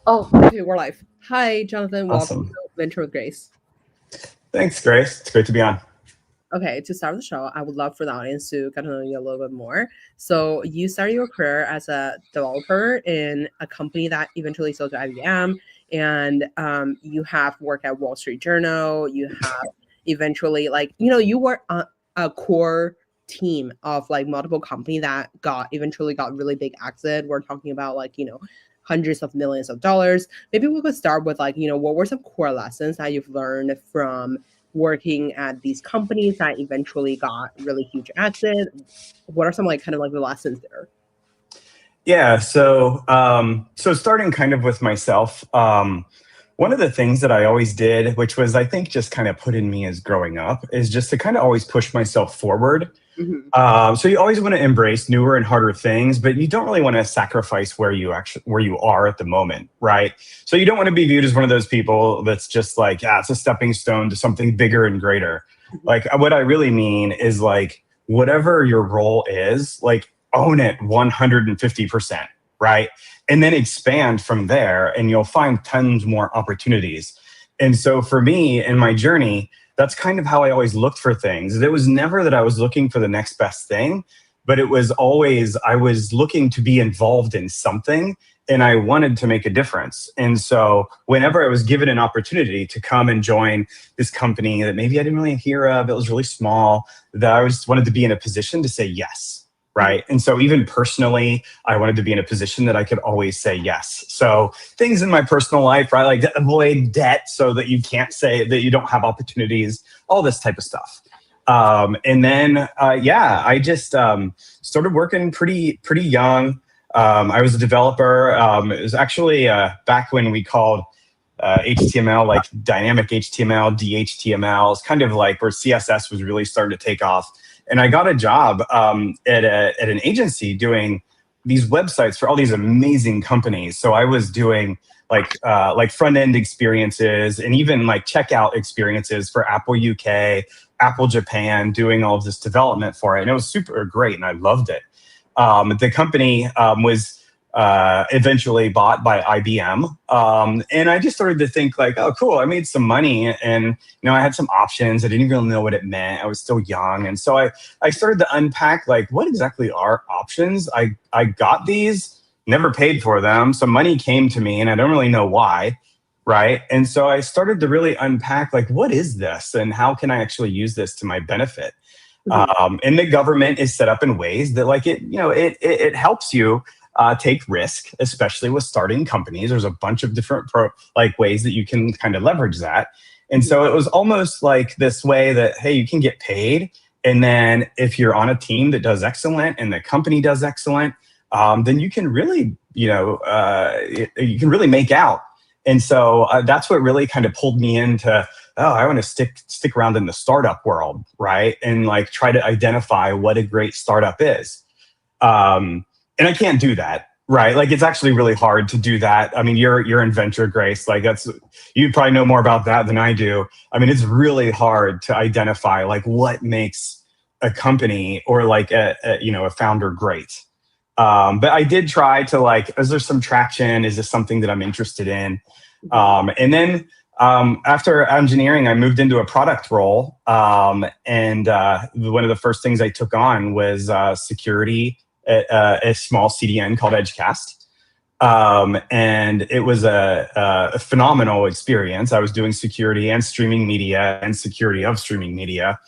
Oh, okay, we're live. Hi, Jonathan. Welcome to Awesome. Venture with Grace. Thanks, Grace. It's great to be on. Okay, to start the show, I would love for the audience to get to know you a little bit more. So, you started your career as a developer in a company that eventually sold to IBM, and you have worked at Wall Street Journal. You have eventually, you were a core team of like multiple company that eventually got really big exit. We're talking about hundreds of millions of dollars. Maybe we could start with what were some core lessons that you've learned from working at these companies that eventually got really huge exit? What are some the lessons there? Yeah. So starting kind of with myself, one of the things that I always did, which was I think just kind of put in me as growing up, is just to kind of always push myself forward. Mm-hmm. So you always want to embrace newer and harder things, but you don't really want to sacrifice where you are at the moment, right? So you don't want to be viewed as one of those people that's just like, yeah, it's a stepping stone to something bigger and greater. Mm-hmm. Like what I really mean is like whatever your role is, like own it 150%, right? And then expand from there, and you'll find tons more opportunities. And so for me in my journey, that's kind of how I always looked for things. It was never that I was looking for the next best thing, but it was always I was looking to be involved in something and I wanted to make a difference. And so whenever I was given an opportunity to come and join this company that maybe I didn't really hear of, it was really small, that I just wanted to be in a position to say yes. Right. And so even personally, I wanted to be in a position that I could always say yes. So things in my personal life, right? Like avoid debt so that you can't say that you don't have opportunities, all this type of stuff. And then, I just started working pretty young. I was a developer. It was actually back when we called HTML, like dynamic HTML, DHTML. It's kind of like where CSS was really starting to take off. And I got a job at an agency doing these websites for all these amazing companies. So I was doing like front end experiences and even like checkout experiences for Apple UK, Apple Japan, doing all of this development for it. And it was super great, and I loved it. The company was eventually bought by IBM. And I just started to think like, oh, cool, I made some money, and I had some options. I didn't really know what it meant. I was still young. And so I started to unpack like, what exactly are options? I got these, never paid for them. Some money came to me and I don't really know why. Right. And so I started to really unpack like, what is this and how can I actually use this to my benefit? Mm-hmm. And the government is set up in ways that like it helps you take risk, especially with starting companies. There's a bunch of different ways that you can kind of leverage that. And so it was almost like this way that, hey, you can get paid. And then if you're on a team that does excellent and the company does excellent, then you can really, you can really make out. And so that's what really kind of pulled me into, oh, I want to stick around in the startup world, right? And like try to identify what a great startup is. And I can't do that, right? Like it's actually really hard to do that. I mean, you're in venture, Grace. Like you probably know more about that than I do. I mean, it's really hard to identify like what makes a company or like a founder great. But I did try to like, is there some traction? Is this something that I'm interested in? And then after engineering, I moved into a product role. And one of the first things I took on was security at a small CDN called Edgecast. And it was a phenomenal experience. I was doing security and streaming media and security of streaming media.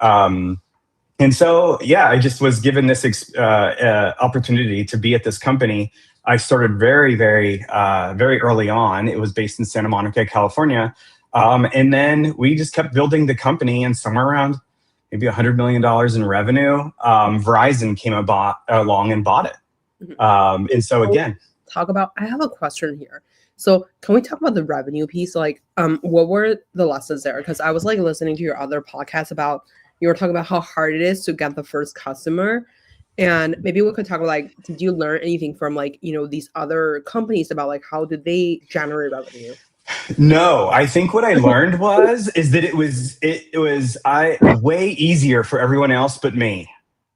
And so, I just was given this opportunity to be at this company. I started very, very, very early on. It was based in Santa Monica, California. And then we just kept building the company, and somewhere around maybe $100 million in revenue, Verizon came along and bought it. And so again, I have a question here. So can we talk about the revenue piece? Like, what were the lessons there? Because I was like listening to your other podcast about, you were talking about how hard it is to get the first customer. And maybe we could talk about like, did you learn anything from like, these other companies about like, how did they generate revenue? No, I think what I learned is that it was way easier for everyone else but me.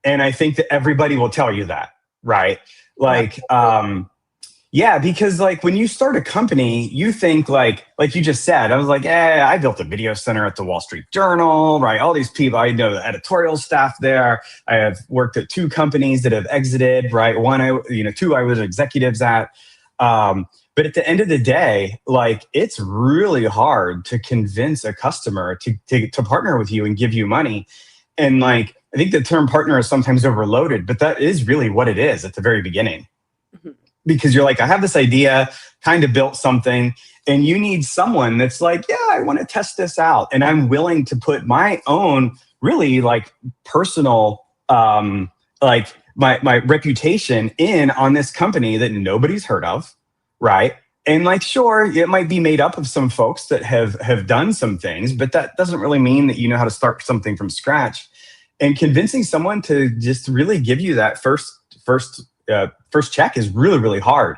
And I think that everybody will tell you that, right? Like, Yeah, because like when you start a company, you think like you just said, I was like, I built a video center at the Wall Street Journal, right? All these people, I know the editorial staff there. I have worked at 2 companies that have exited, right? Two I was executives at. But at the end of the day, like it's really hard to convince a customer to partner with you and give you money. And like, I think the term partner is sometimes overloaded, but that is really what it is at the very beginning. Because you're like, I have this idea, kind of built something, and you need someone that's like, yeah, I want to test this out. And I'm willing to put my own really like personal, like my reputation in on this company that nobody's heard of, right? And like, sure, it might be made up of some folks that have done some things, but that doesn't really mean that you know how to start something from scratch. And convincing someone to just really give you that first check is really, really hard.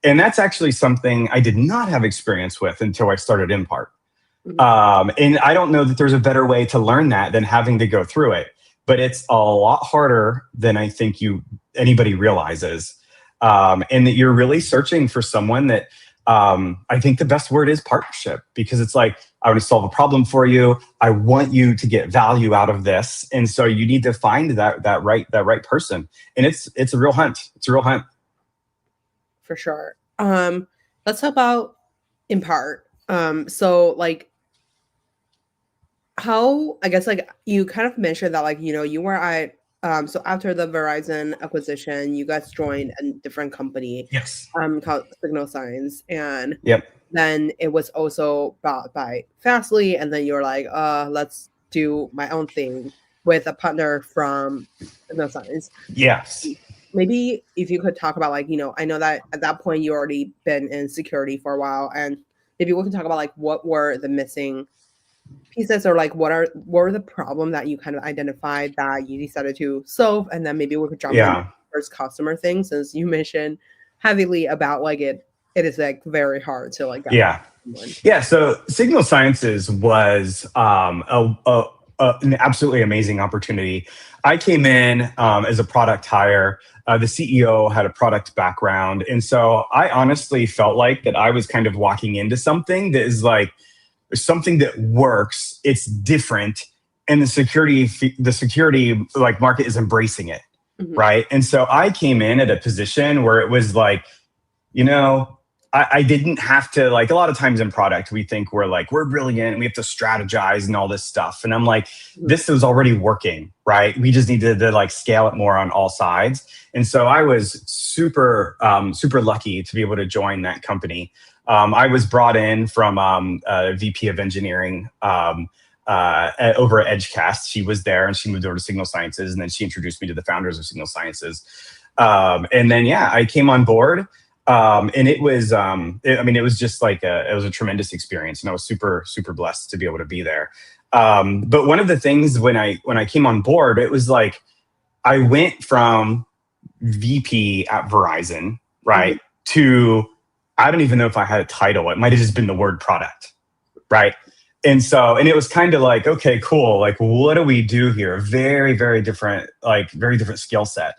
And that's actually something I did not have experience with until I started Impart. And I don't know that there's a better way to learn that than having to go through it. But it's a lot harder than I think anybody realizes. And that you're really searching for someone that I think the best word is partnership, because it's like, I want to solve a problem for you. I want you to get value out of this. And so you need to find that right person. And it's a real hunt. It's a real hunt. For sure. Let's talk about Impart. So like how, I guess like you kind of mentioned that like, you were at so after the Verizon acquisition, you guys joined a different company, yes, called Signal Science, and yep. Then it was also bought by Fastly, and then you're like, let's do my own thing with a partner from Signal Science. Yes. Maybe if you could talk about like, I know that at that point you already been in security for a while, and maybe we can talk about like what were the missing pieces, or like what were the problem that you kind of identified that you decided to solve, and then maybe we could jump into first customer thing, since you mentioned heavily about like it is like very hard to like So Signal Sciences was an absolutely amazing opportunity. I came in as a product hire. The CEO had a product background, and so I honestly felt like that I was kind of walking into something that is like something that works, it's different, and the security like market is embracing it, right? And so I came in at a position where it was like, I didn't have to, like, a lot of times in product, we think we're brilliant and we have to strategize and all this stuff. And I'm like, this was already working, right? We just needed to like scale it more on all sides. And so I was super lucky to be able to join that company. I was brought in from a VP of engineering over at Edgecast. She was there and she moved over to Signal Sciences, and then she introduced me to the founders of Signal Sciences. And then, I came on board. And it was, it was just like it was a tremendous experience, and I was super, super blessed to be able to be there. But one of the things when I came on board, it was like, I went from VP at Verizon, right, to, I don't even know if I had a title. It might've just been the word product, right? And it was kind of like, okay, cool. Like, what do we do here? Very, very different skill set.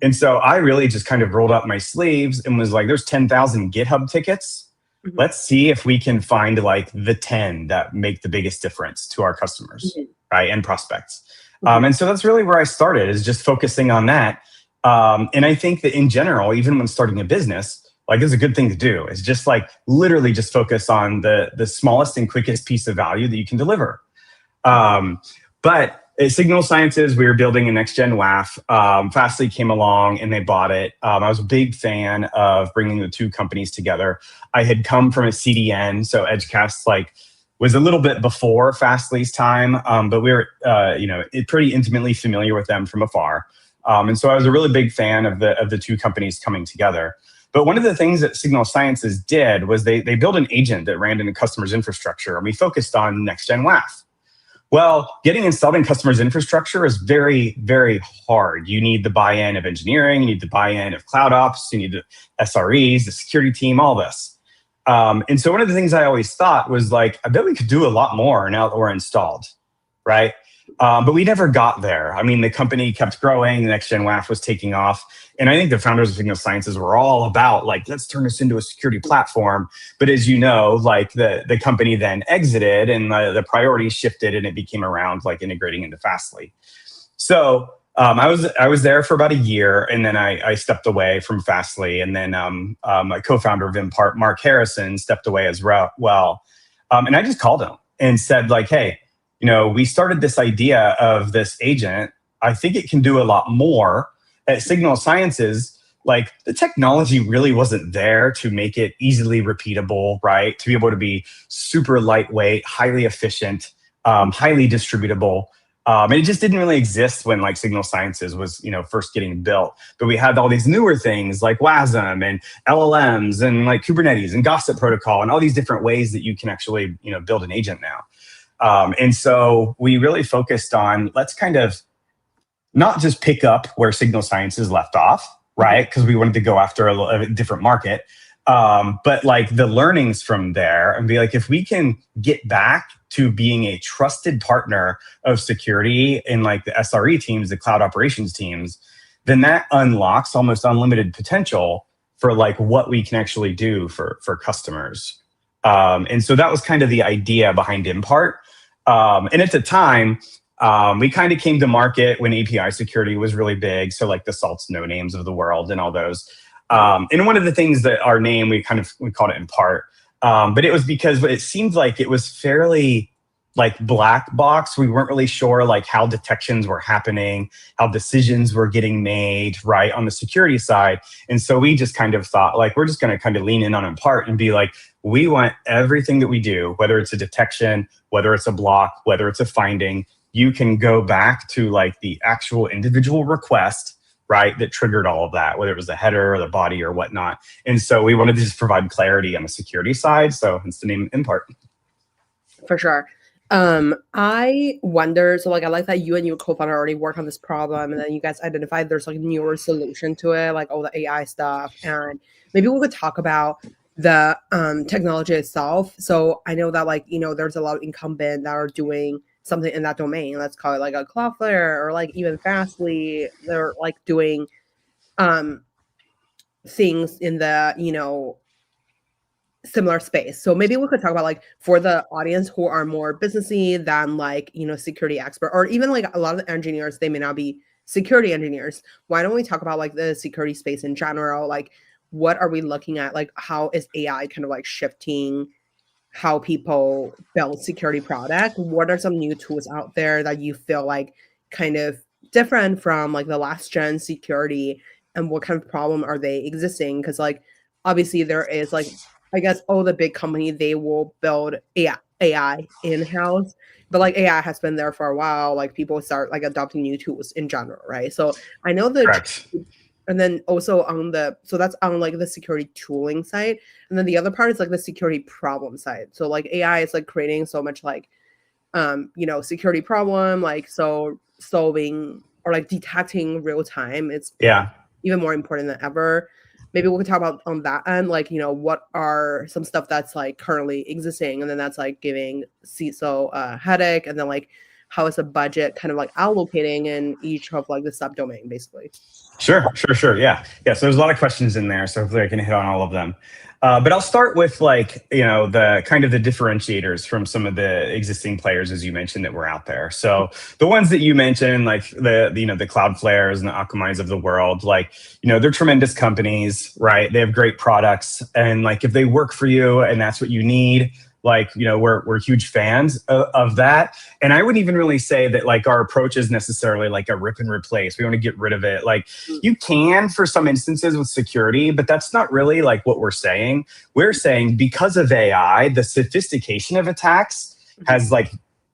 And so I really just kind of rolled up my sleeves and was like, there's 10,000 GitHub tickets. Let's see if we can find like the 10 that make the biggest difference to our customers, right? And prospects. And so that's really where I started, is just focusing on that. And I think that in general, even when starting a business, like, it's a good thing to do. It's just like literally just focus on the smallest and quickest piece of value that you can deliver. But at Signal Sciences, we were building a next-gen WAF. Fastly came along and they bought it. I was a big fan of bringing the 2 companies together. I had come from a CDN, so Edgecast was a little bit before Fastly's time, but we were pretty intimately familiar with them from afar. And so I was a really big fan of the 2 companies coming together. But one of the things that Signal Sciences did was they built an agent that ran into customers' infrastructure, and we focused on next-gen WAF. Well, getting installed in customers' infrastructure is very, very hard. You need the buy-in of engineering, you need the buy-in of cloud ops, you need the SREs, the security team, all this. And so one of the things I always thought was like, I bet we could do a lot more now that we're installed, right? But we never got there. I mean, the company kept growing. The next gen WAF was taking off. And I think the founders of Signal Sciences were all about like, let's turn this into a security platform. But as you know, like the company then exited and the priorities shifted and it became around like integrating into Fastly. So I was there for about a year, and then I stepped away from Fastly, and then my co-founder of Impart, Mark Harrison, stepped away as well. And I just called him and said like, hey, we started this idea of this agent. I think it can do a lot more. At Signal Sciences, like the technology really wasn't there to make it easily repeatable, right? To be able to be super lightweight, highly efficient, highly distributable. And it just didn't really exist when like Signal Sciences was, first getting built. But we had all these newer things like WASM and LLMs and like Kubernetes and Gossip Protocol and all these different ways that you can actually, build an agent now. And so we really focused on let's kind of not just pick up where Signal Sciences left off, right? Because we wanted to go after a different market. But like the learnings from there and be like, if we can get back to being a trusted partner of security in like the SRE teams, the cloud operations teams, then that unlocks almost unlimited potential for like what we can actually do for customers. And so that was kind of the idea behind Impart. And at the time, we kind of came to market when API security was really big. So like the Salts, No Names of the world and all those. And one of the things that our name, we called it Impart. But it was because it seemed like it was fairly like black box. We weren't really sure like how detections were happening, how decisions were getting made, right, on the security side. And so we just kind of thought like, we're just going to kind of lean in on Impart and be like, we want everything that we do, whether it's a detection, whether it's a block, whether it's a finding, you can go back to like the actual individual request, right, that triggered all of that, whether it was the header or the body or whatnot. And so we wanted to just provide clarity on the security side. So hence the name Impart. For sure. I wonder, so like I like that you and your co-founder already worked on this problem and then you guys identified there's like a newer solution to it, like all the AI stuff. And maybe we could talk about the technology itself. So I know that like, there's a lot of incumbent that are doing something in that domain. Let's call it like a Cloudflare or like even Fastly. They're like doing things in the, similar space. So maybe we could talk about like for the audience who are more businessy than like, security expert, or even like a lot of the engineers, they may not be security engineers. Why don't we talk about like the security space in general? Like what are we looking at? Like how is AI kind of like shifting how people build security product? What are some new tools out there that you feel like kind of different from like the last gen security, and what kind of problem are they existing? Because like obviously there is like, I guess all the big companies, they will build AI in-house, but like AI has been there for a while. Like people start like adopting new tools in general, right? So I know that. Correct. And then also so that's on like the security tooling side. And then the other part is like the security problem side. So like AI is like creating so much like, security problem, like so solving or like detecting real time. It's even more important than ever. Maybe we could talk about on that end, like, what are some stuff that's like currently existing, and then that's like giving CISO a headache, and then like how is the budget kind of like allocating in each of like the subdomain, basically. Sure. Yeah. So there's a lot of questions in there. So hopefully I can hit on all of them. But I'll start with like, the kind of the differentiators from some of the existing players, as you mentioned, that were out there. So the ones that you mentioned, like the Cloudflares and the Akamais of the world, like, they're tremendous companies, right? They have great products. And like, if they work for you and that's what you need, like, we're huge fans of that. And I wouldn't even really say that like our approach is necessarily like a rip and replace. We want to get rid of it. Like you can for some instances with security, but that's not really like what we're saying. We're saying because of AI, the sophistication of attacks has like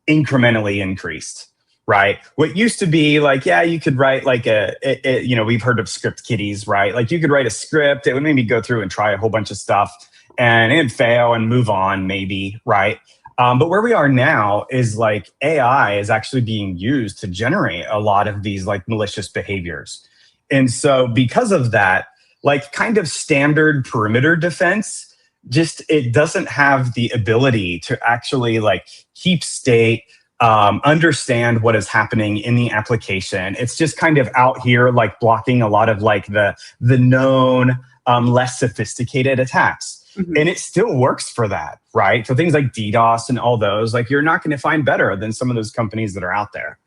incrementally increased. Right. What used to be like, you could write like we've heard of script kiddies, right? Like you could write a script. It would maybe go through and try a whole bunch of stuff and it'd fail and move on maybe, right? But where we are now is like AI is actually being used to generate a lot of these like malicious behaviors. And so because of that, like kind of standard perimeter defense, just it doesn't have the ability to actually like keep state, understand what is happening in the application. It's just kind of out here like blocking a lot of like the known less sophisticated attacks. Mhm. And it still works for that, right? So things like DDoS and all those, like you're not going to find better than some of those companies that are out there.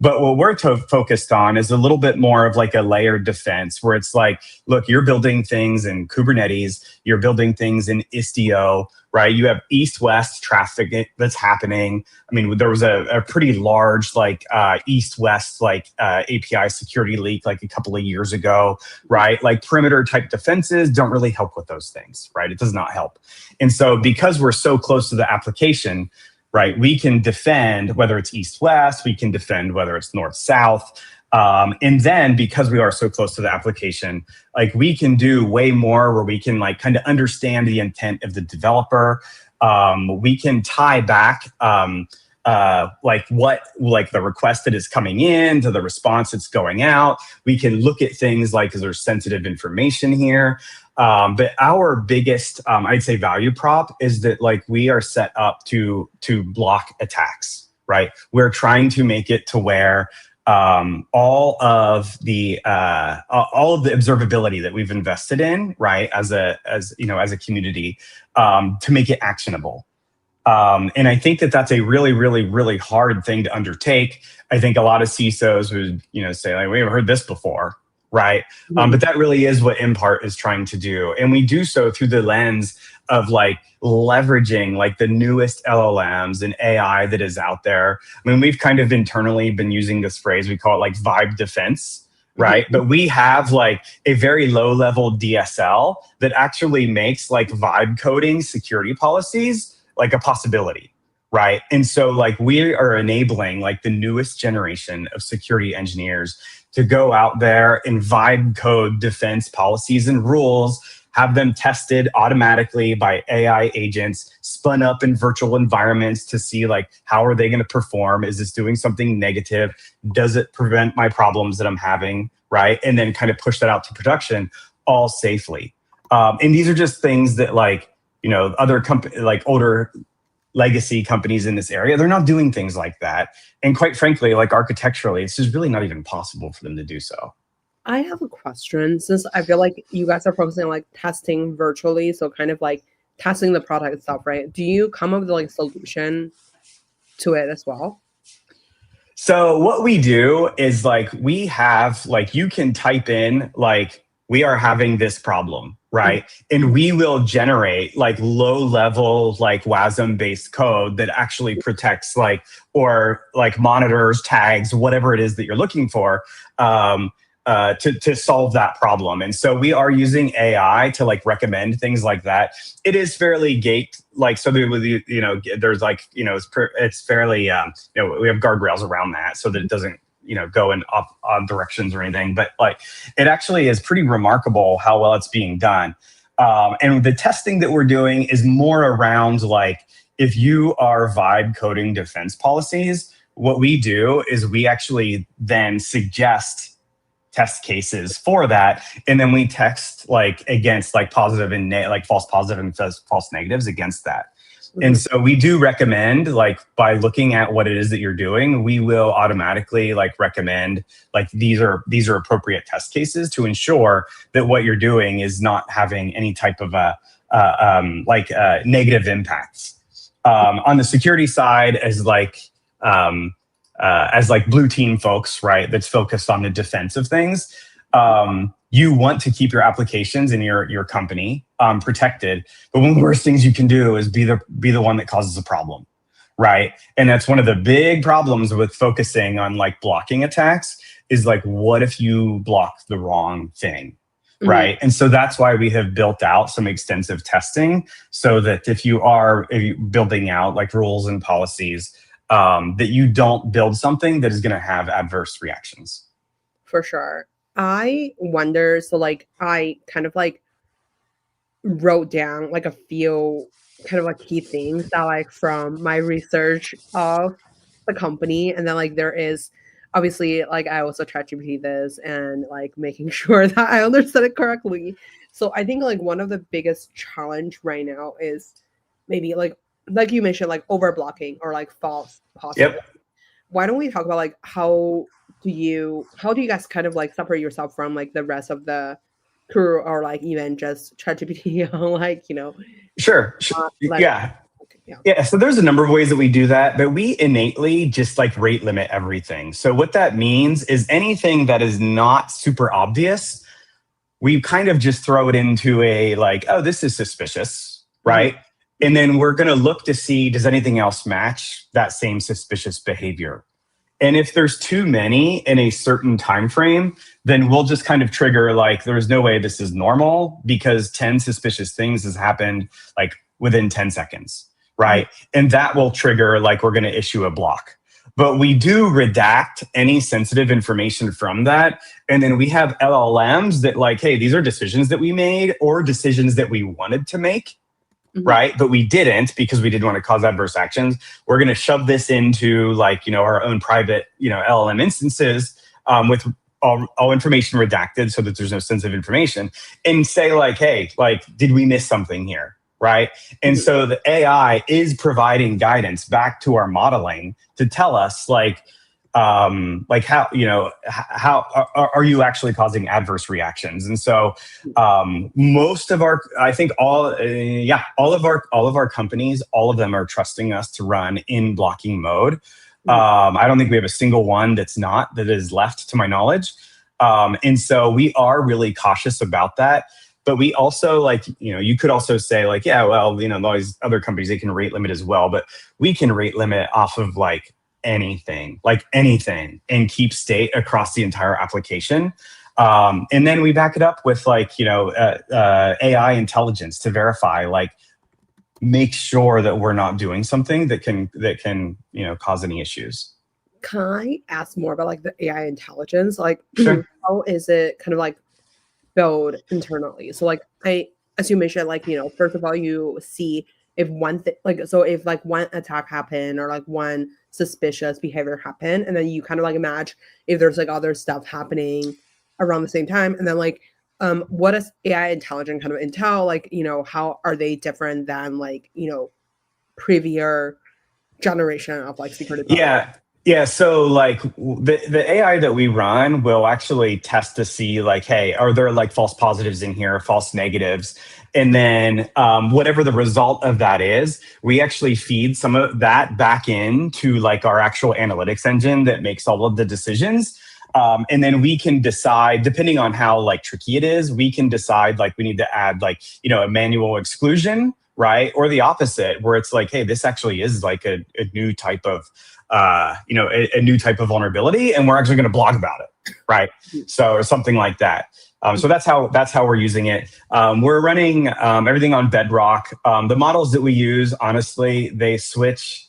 But what we're focused on is a little bit more of like a layered defense where it's like, look, you're building things in Kubernetes, you're building things in Istio, right? You have east-west traffic that's happening. I mean, there was a pretty large like east-west like API security leak like a couple of years ago, right? Like perimeter type defenses don't really help with those things, right? It does not help. And so because we're so close to the application, right, we can defend whether it's east-west, we can defend whether it's north-south. And then because we are so close to the application, like we can do way more where we can like kind of understand the intent of the developer. We can tie back like what like the request that is coming in to the response that's going out. We can look at things like, is there sensitive information here? But our biggest, I'd say, value prop is that like we are set up to block attacks, right? We're trying to make it to where all of the observability that we've invested in, right, as a community, to make it actionable. And I think that that's a really, really, really hard thing to undertake. I think a lot of CISOs would, say like, we haven't heard this before, right? Mhm. But that really is what Impart is trying to do. And we do so through the lens of like leveraging like the newest LLMs and AI that is out there. I mean, we've kind of internally been using this phrase, we call it like vibe defense, right? Mhm. But we have like a very low level DSL that actually makes like vibe coding security policies like a possibility, right? And so like we are enabling like the newest generation of security engineers to go out there and vibe code defense policies and rules, have them tested automatically by AI agents, spun up in virtual environments to see like, how are they going to perform? Is this doing something negative? Does it prevent my problems that I'm having, right? And then kind of push that out to production all safely. And these are just things that like, other like older legacy companies in this area, they're not doing things like that. And quite frankly, like architecturally, it's just really not even possible for them to do so. I have a question since I feel like you guys are focusing on like testing virtually, so kind of like testing the product itself, right? Do you come up with like a solution to it as well? So what we do is like we have like you can type in like we are having this problem, right? And we will generate like low level like WASM based code that actually protects like or like monitors, tags, whatever it is that you're looking for. To solve that problem. And so we are using AI to like recommend things like that. It is fairly gate like so there's like it's fairly we have guardrails around that so that it doesn't go in odd directions or anything. But like it actually is pretty remarkable how well it's being done. And the testing that we're doing is more around like if you are vibe coding defense policies, what we do is we actually then suggest test cases for that, and then we test like against like positive and like false positive and false negatives against that. Mhm. And so we do recommend like by looking at what it is that you're doing, we will automatically like recommend like these are appropriate test cases to ensure that what you're doing is not having any type of negative impacts. On the security side, as blue team folks, right, that's focused on the defense of things. You want to keep your applications and your company protected, but one of the worst things you can do is be the one that causes a problem, right? And that's one of the big problems with focusing on like blocking attacks is like, what if you block the wrong thing? Right. And so that's why we have built out some extensive testing so that if you're building out like rules and policies, that you don't build something that is going to have adverse reactions. For sure. I wonder, so like I kind of like wrote down like a few kind of like key things that like from my research of the company. And then like there is obviously like I also ChatGPT this and like making sure that I understood it correctly. So I think like one of the biggest challenge right now is maybe like you mentioned, like over blocking or like false Yep. positives. why don't we talk about like how do you guys kind of like separate yourself from like the rest of the crew, or like even just ChatGPT like, Sure. like, Yeah. yeah. Yeah, so there's a number of ways that we do that, but we innately just like rate limit everything. So what that means is anything that is not super obvious, we kind of just throw it into a like, oh, this is suspicious, right? And then we're going to look to see, does anything else match that same suspicious behavior? And if there's too many in a certain time frame, then we'll just kind of trigger like, there's no way this is normal because 10 suspicious things has happened like within 10 seconds, right? And that will trigger like, we're going to issue a block. But we do redact any sensitive information from that. And then we have LLMs that like, hey, these are decisions that we made or decisions that we wanted to make. Right. But we didn't because we didn't want to cause adverse actions. We're going to shove this into like, our own private, LLM instances with all information redacted so that there's no sensitive information and say like, hey, like, did we miss something here? Right. And so the AI is providing guidance back to our modeling to tell us like how, how are you actually causing adverse reactions? And so most of our, I think all of our companies, all of them are trusting us to run in blocking mode. I don't think we have a single one that is left to my knowledge. And so we are really cautious about that. But we also like, you could also say like, yeah, well, all these other companies, they can rate limit as well, but we can rate limit off of like anything and keep state across the entire application. And then we back it up with like, AI intelligence to verify, like make sure that we're not doing something that can cause any issues. Can I ask more about like the AI intelligence? Like, sure. How is it kind of like build internally? So like as you mentioned, like, first of all, you see if one thing, like, so if like one attack happened or like one suspicious behavior happened, and then you kind of like match if there's like other stuff happening around the same time. And then like, what does AI intelligence kind of entail? Like, how are they different than like, previous generation of like security products? Yeah, so like the AI that we run will actually test to see like, hey, are there like false positives in here, false negatives? And then whatever the result of that is, we actually feed some of that back into like our actual analytics engine that makes all of the decisions. And then we can decide, depending on how like tricky it is, we can decide like we need to add like, a manual exclusion, right? Or the opposite, where it's like, hey, this actually is like a new type of a new type of vulnerability, and we're actually going to blog about it, right? So or something like that. So that's how we're using it. We're running everything on Bedrock. The models that we use, honestly, they switch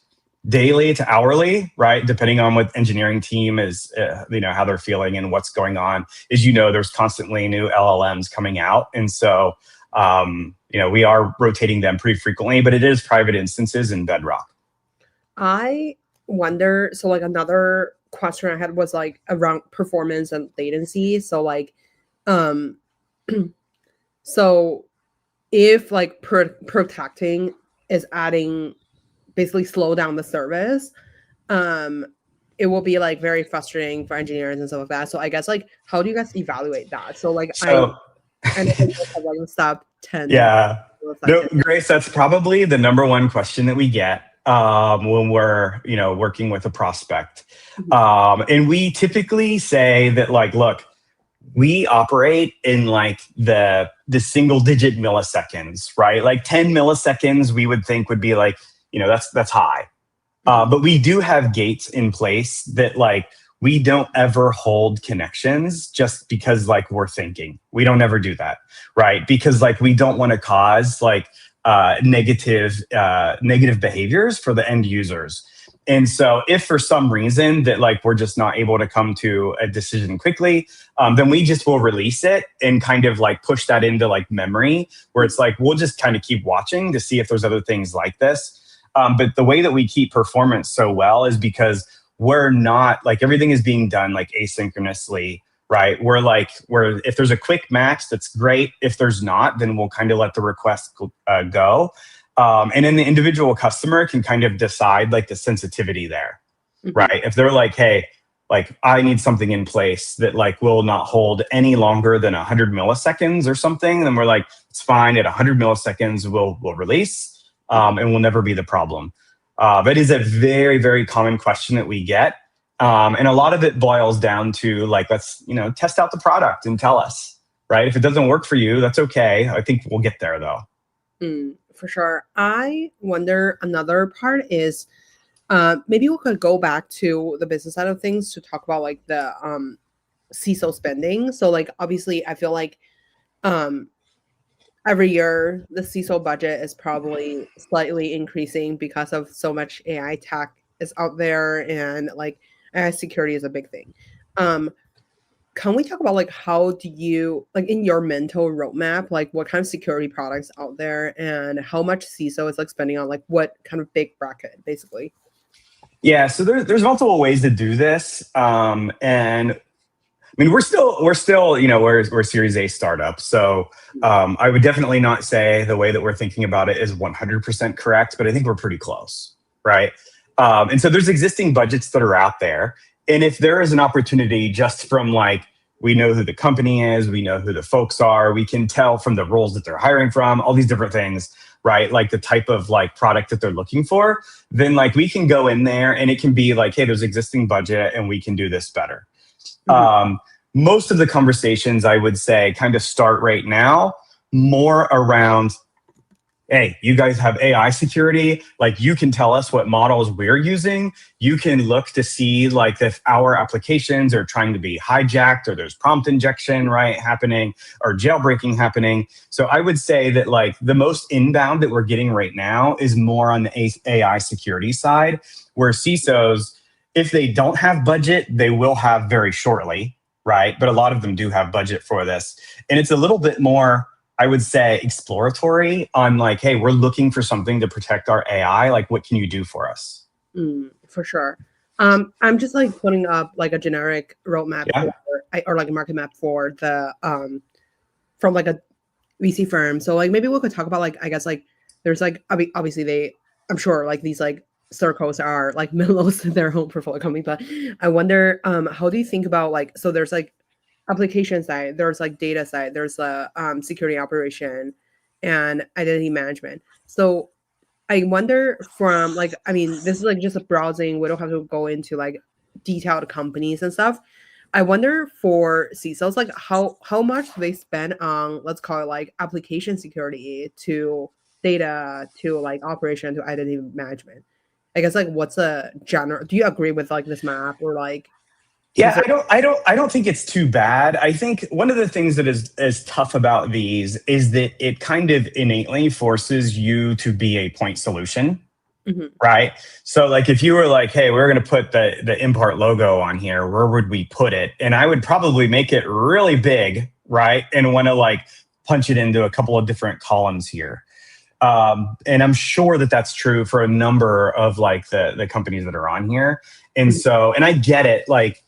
daily to hourly, right? Depending on what engineering team is, how they're feeling and what's going on. As there's constantly new LLMs coming out, and so we are rotating them pretty frequently. But it is private instances in Bedrock. I wonder, so like another question I had was like around performance and latency. So like so if like protecting is adding, basically slow down the service, it will be like very frustrating for engineers and stuff like that. So I guess like, how do you guys evaluate that? So like I think have like stop 10. Yeah. No, Grace, that's probably the number one question that we get when we're working with a prospect. And we typically say that like, look, we operate in like the single digit milliseconds, right? Like 10 milliseconds we would think would be like, that's high. But we do have gates in place that like we don't ever hold connections just because like we're thinking. We don't ever do that, right? Because like we don't want to cause like negative behaviors for the end users. And so if for some reason that like we're just not able to come to a decision quickly, then we just will release it and kind of like push that into like memory, where it's like we'll just kind of keep watching to see if there's other things like this. But the way that we keep performance so well is because we're not like everything is being done like asynchronously, right? We're if there's a quick match, that's great. If there's not, then we'll kind of let the request go. And then the individual customer can kind of decide like the sensitivity there. right? If they're like, hey, like I need something in place that like will not hold any longer than 100 milliseconds or something, then we're like, it's fine. At 100 milliseconds, we'll release, and will never be the problem. But it is a very, very common question that we get. And a lot of it boils down to like, let's, test out the product and tell us, right? If it doesn't work for you, that's okay. I think we'll get there though. For sure. I wonder another part is maybe we could go back to the business side of things to talk about like the CISO spending. So like, obviously I feel like every year the CISO budget is probably slightly increasing because of so much AI tech is out there, and like AI security is a big thing. Can we talk about like how do you like in your mental roadmap, like what kind of security products out there and how much CISO is like spending on like what kind of big bracket basically? Yeah, so there's multiple ways to do this, and I mean we're still we're Series A startup, so I would definitely not say the way that we're thinking about it is 100% correct, but I think we're pretty close, right? And so there's existing budgets that are out there. And if there is an opportunity just from like, we know who the company is, we know who the folks are, we can tell from the roles that they're hiring from, all these different things, right? Like the type of like product that they're looking for, then like we can go in there and it can be like, hey, there's existing budget and we can do this better. Most of the conversations I would say kind of start right now more around, hey, you guys have AI security. Like you can tell us what models we're using. You can look to see like if our applications are trying to be hijacked or there's prompt injection, right, happening or jailbreaking happening. So I would say that like the most inbound that we're getting right now is more on the AI security side, where CISOs, if they don't have budget, they will have very shortly, right? But a lot of them do have budget for this. And it's a little bit more, I would say, exploratory on like, hey, we're looking for something to protect our AI. Like, what can you do for us? For sure. I'm just like putting up like a generic roadmap or like a market map for the from like a VC firm. So like maybe we could talk about like, I guess like there's like obviously I'm sure like these like circles are like middles to their own portfolio company, but I wonder how do you think about like, so there's like application side, there's like data side, there's a security operation and identity management. So I wonder from like, I mean, this is like just a browsing. We don't have to go into like detailed companies and stuff. I wonder for CISOs, like how much do they spend on, let's call it like application security to data to like operation to identity management. I guess like what's a general, do you agree with like this map or like? Yeah, I don't think it's too bad. I think one of the things that is tough about these is that it kind of innately forces you to be a point solution, right? So like if you were like, hey, we're going to put the Impart logo on here, where would we put it? And I would probably make it really big, right? And want to like punch it into a couple of different columns here. And I'm sure that that's true for a number of like the companies that are on here. And so, and I get it, like,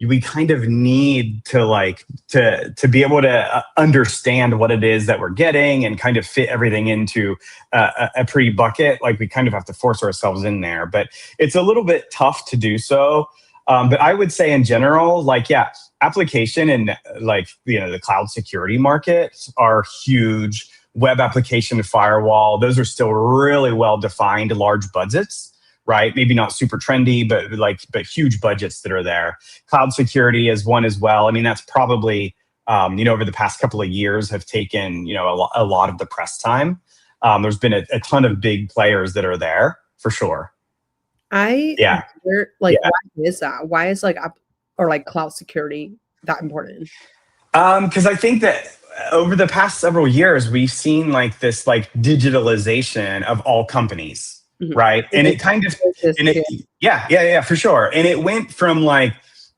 we kind of need to like to be able to understand what it is that we're getting and kind of fit everything into a pretty bucket. Like we kind of have to force ourselves in there, but it's a little bit tough to do so. But I would say in general, like, yeah, application and like, the cloud security markets are huge. Web application firewall, those are still really well-defined large budgets. Right? Maybe not super trendy, but huge budgets that are there. Cloud security is one as well. I mean, that's probably, over the past couple of years have taken, a lot of the press time. There's been a ton of big players that are there for sure. Why is that? Why is like cloud security that important? Because I think that over the past several years, we've seen like this like digitalization of all companies. Right. And it kind of, yeah, for sure. And it went from like,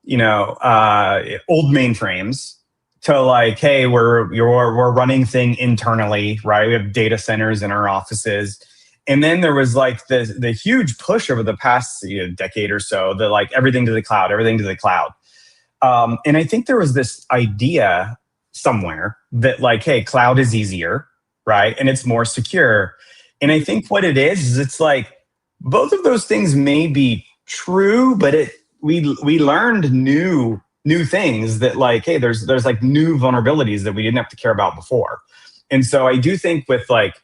old mainframes to like, hey, we're running thing internally, right? We have data centers in our offices. And then there was like the huge push over the past decade or so, that like everything to the cloud. And I think there was this idea somewhere that like, hey, cloud is easier, right? And it's more secure. And I think what it is it's like both of those things may be true, but we learned new things that like, hey, there's like new vulnerabilities that we didn't have to care about before. And so I do think with like,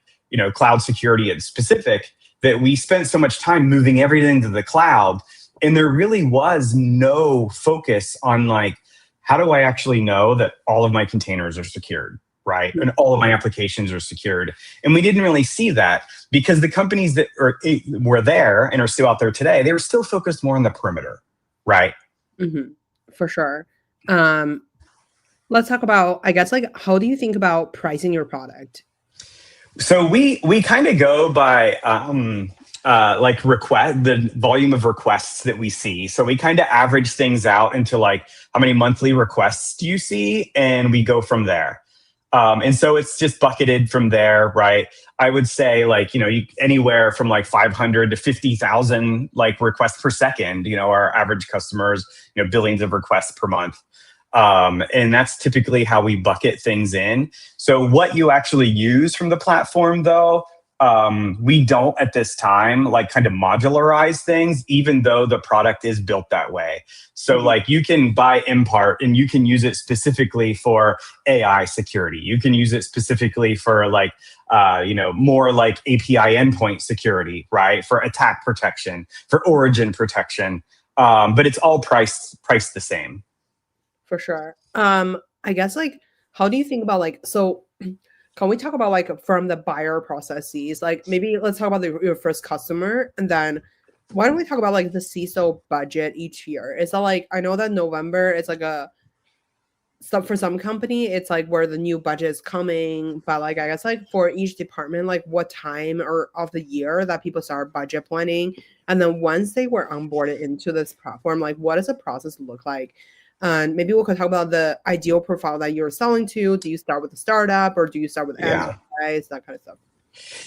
cloud security in specific, that we spent so much time moving everything to the cloud, and there really was no focus on like, how do I actually know that all of my containers are secured, right? And all of my applications are secured. And we didn't really see that because the companies that were there and are still out there today, they were still focused more on the perimeter, right? Mm-hmm. For sure. Let's talk about, I guess, like, how do you think about pricing your product? So we kind of go by like the volume of requests that we see. So we kind of average things out into like, how many monthly requests do you see? And we go from there. And so it's just bucketed from there, right? I would say like, anywhere from like 500 to 50,000 like requests per second, our average customers, billions of requests per month. And that's typically how we bucket things in. So what you actually use from the platform though, we don't at this time like kind of modularize things, even though the product is built that way. So like you can buy Impart and you can use it specifically for AI security. You can use it specifically for like, more like API endpoint security, right? For attack protection, for origin protection. But it's all priced the same. For sure. I guess like, how do you think about like, so can we talk about like from the buyer processes? Like maybe let's talk about your first customer, and then why don't we talk about like the CISO budget each year? Is that like, I know that November is like for some company, it's like where the new budget is coming, but like I guess like for each department, like what time or of the year that people start budget planning, and then once they were onboarded into this platform, like what does the process look like? And maybe we could talk about the ideal profile that you're selling to. Do you start with a startup or do you start with enterprise, that kind of stuff?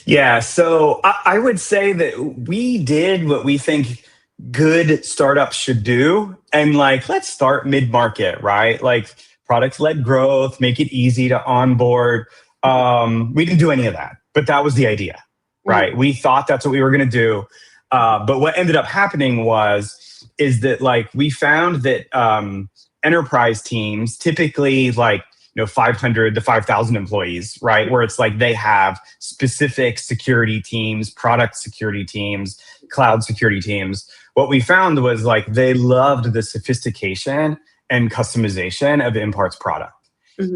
Yeah, so I would say that we did what we think good startups should do. And like, let's start mid-market, right? Like product-led growth, make it easy to onboard. We didn't do any of that, but that was the idea, right? We thought that's what we were going to do. But what ended up happening is that like we found that enterprise teams typically like 500 to 5,000 employees, right? Where it's like they have specific security teams, product security teams, cloud security teams. What we found was like they loved the sophistication and customization of Impart's product.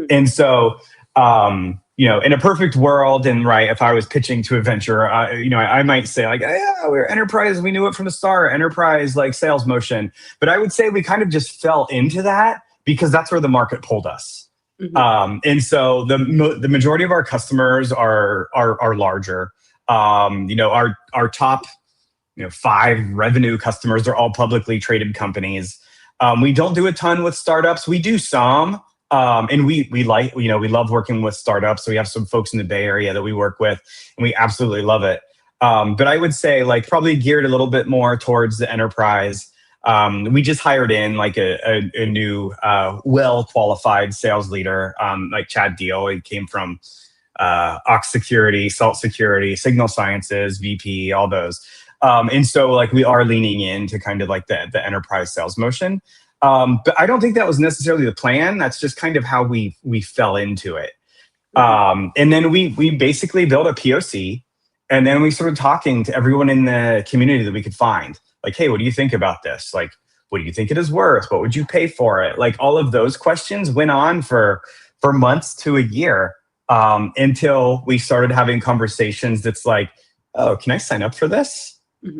And so in a perfect world, and right, if I was pitching to a venture, I might say like, yeah, we're enterprise. We knew it from the start, enterprise like sales motion. But I would say we kind of just fell into that because that's where the market pulled us. And so the majority of our customers are larger. Our top 5 revenue customers are all publicly traded companies. We don't do a ton with startups. We do some. And we love working with startups. So we have some folks in the Bay Area that we work with, and we absolutely love it. But I would say like probably geared a little bit more towards the enterprise. We just hired in like a new well-qualified sales leader, like Chad Deal. He came from Ox Security, Salt Security, Signal Sciences, VP, all those. And so like we are leaning into kind of like the enterprise sales motion. But I don't think that was necessarily the plan. That's just kind of how we fell into it. And then we basically built a POC, and then we started talking to everyone in the community that we could find. Like, hey, what do you think about this? Like, what do you think it is worth? What would you pay for it? Like all of those questions went on for months to a year until we started having conversations that's like, oh, can I sign up for this?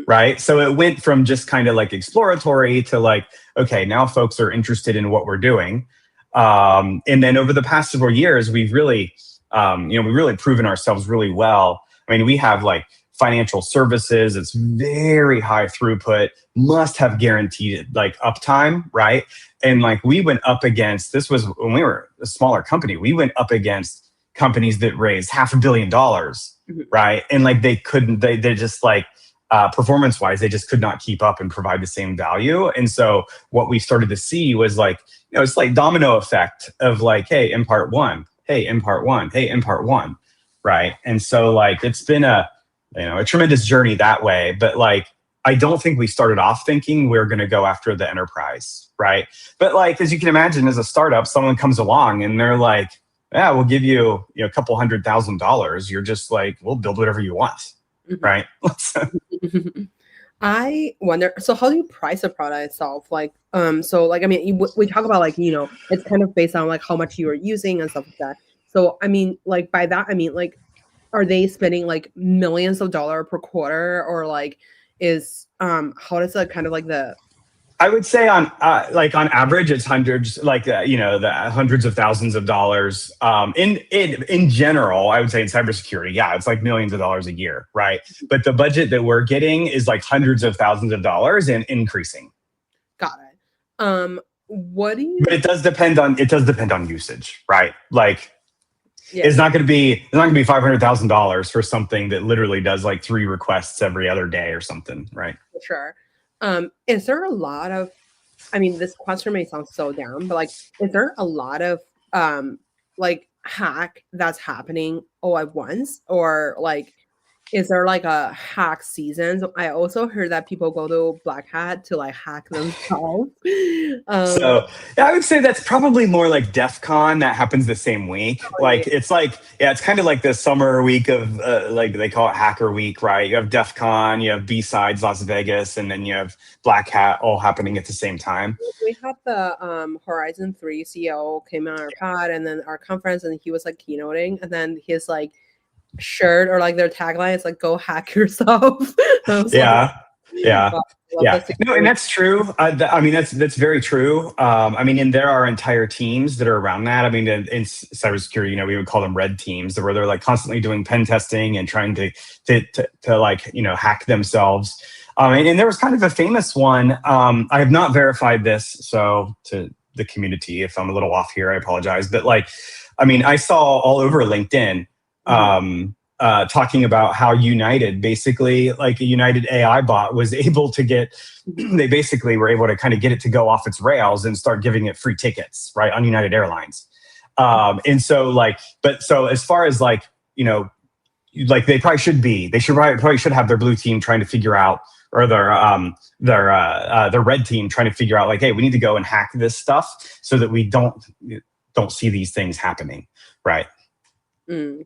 Right. So it went from just kind of like exploratory to like, okay, now folks are interested in what we're doing. And then over the past several years, we've really, we've really proven ourselves really well. I mean, we have like financial services. It's very high throughput, must have guaranteed like uptime. Right. And like we went up against, this was when we were a smaller company, we went up against companies that raised $500 million. Right. And like they just like, performance-wise, they just could not keep up and provide the same value. And so what we started to see was like, it's like domino effect of like, hey, Impart 1, hey, Impart 1, hey, Impart 1, right? And so like, it's been a tremendous journey that way. But like, I don't think we started off thinking we're going to go after the enterprise, right? But like, as you can imagine, as a startup, someone comes along and they're like, yeah, we'll give you, a couple $100,000. You're just like, we'll build whatever you want, right? I wonder, so how do you price a product itself? Like, so like, I mean, we talk about like, it's kind of based on like how much you are using and stuff like that. So, I mean, like by that, I mean, like, are they spending like millions of dollars per quarter, or like how does that kind of like I would say on average, it's hundreds, the hundreds of thousands of dollars. In general, I would say in cybersecurity, yeah, it's like millions of dollars a year, right? But the budget that we're getting is like hundreds of thousands of dollars and increasing. Got it. What do you? But it does depend on usage, right? Like, it's not going to be $500,000 for something that literally does like 3 requests every other day or something, right? For sure. Is there a lot of, I mean, this question may sound so down, but like, is there a lot of like hack that's happening all at once, or like, is there like a hack season? So I also heard that people go to Black Hat to like hack themselves. So yeah, I would say that's probably more like DEF CON that happens the same week. It's kind of like the summer week of like they call it Hacker Week, right? You have DEF CON, you have B-Sides Las Vegas, and then you have Black Hat all happening at the same time. We had the Horizon 3 CEO came on our pod and then our conference, and he was like keynoting, and then his like shirt or like their tagline is like, go hack yourself. Yeah. No, and that's true. I mean, that's very true. I mean, and there are entire teams that are around that. I mean, in cybersecurity, we would call them red teams, where they're like constantly doing pen testing and trying to like, hack themselves. And there was kind of a famous one. I have not verified this, so to the community, if I'm a little off here, I apologize. But like, I mean, I saw all over LinkedIn talking about how United, basically like a United AI bot, was able to they basically were able to kind of get it to go off its rails and start giving it free tickets, right, on United Airlines. And so like, so as far as like, like they probably should have their blue team trying to figure out, or their red team trying to figure out like, hey, we need to go and hack this stuff so that we don't see these things happening, right?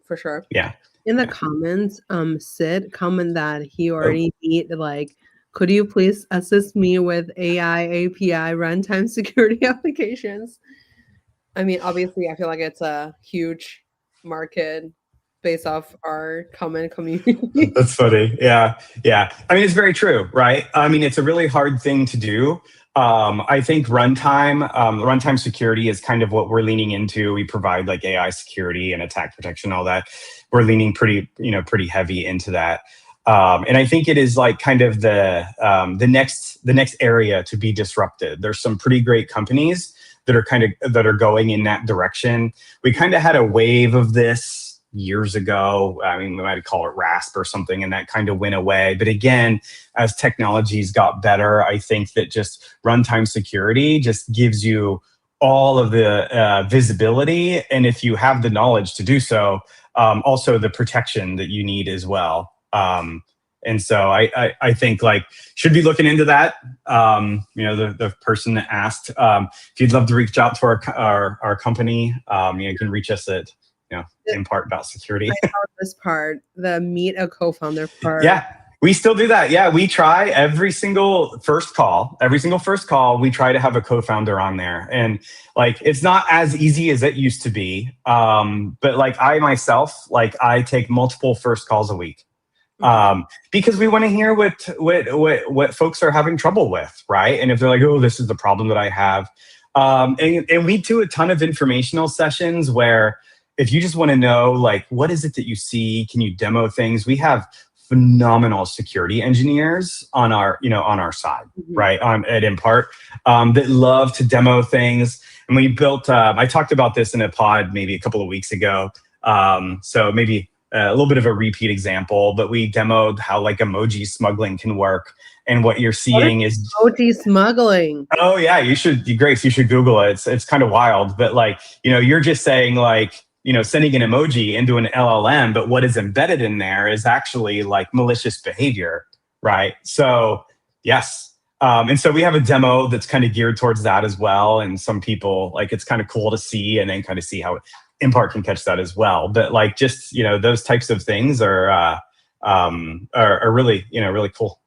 For sure. Yeah. In the comments, Sid comment that he already need like, could you please assist me with AI API runtime security applications? I mean, obviously, I feel like it's a huge market based off our common community. That's funny. Yeah. I mean, it's very true, right? I mean, it's a really hard thing to do. I think runtime security is kind of what we're leaning into. We provide like AI security and attack protection, all that. We're leaning pretty heavy into that. And I think it is like kind of the next area to be disrupted. There's some pretty great companies that are going in that direction. We kind of had a wave of this years ago. I mean, we might call it RASP or something, and that kind of went away. But again, as technologies got better, I think that just runtime security just gives you all of the visibility, and if you have the knowledge to do so, also the protection that you need as well. And so I think like should be looking into that. The person that asked, if you'd love to reach out to our company, you can reach us at Impart.security. I saw this part, the meet a co-founder part. Yeah, we still do that. Yeah, we try every single first call, we try to have a co-founder on there. And like, it's not as easy as it used to be. But like I myself, like I take multiple first calls a week. Because we want to hear what folks are having trouble with, right? And if they're like, oh, this is the problem that I have. And we do a ton of informational sessions where if you just want to know, like, what is it that you see? Can you demo things? We have phenomenal security engineers on our side, right? At Impart, that love to demo things. And we built, I talked about this in a pod maybe a couple of weeks ago. So maybe a little bit of a repeat example, but we demoed how like emoji smuggling can work. And what you're seeing is emoji smuggling. Oh yeah, Grace, you should Google it. It's kind of wild, but like, you're just saying like, sending an emoji into an LLM, but what is embedded in there is actually like malicious behavior, right? So yes. And so we have a demo that's kind of geared towards that as well. And some people, like, it's kind of cool to see and then kind of see how Impart can catch that as well. But like, just, those types of things are really, really cool.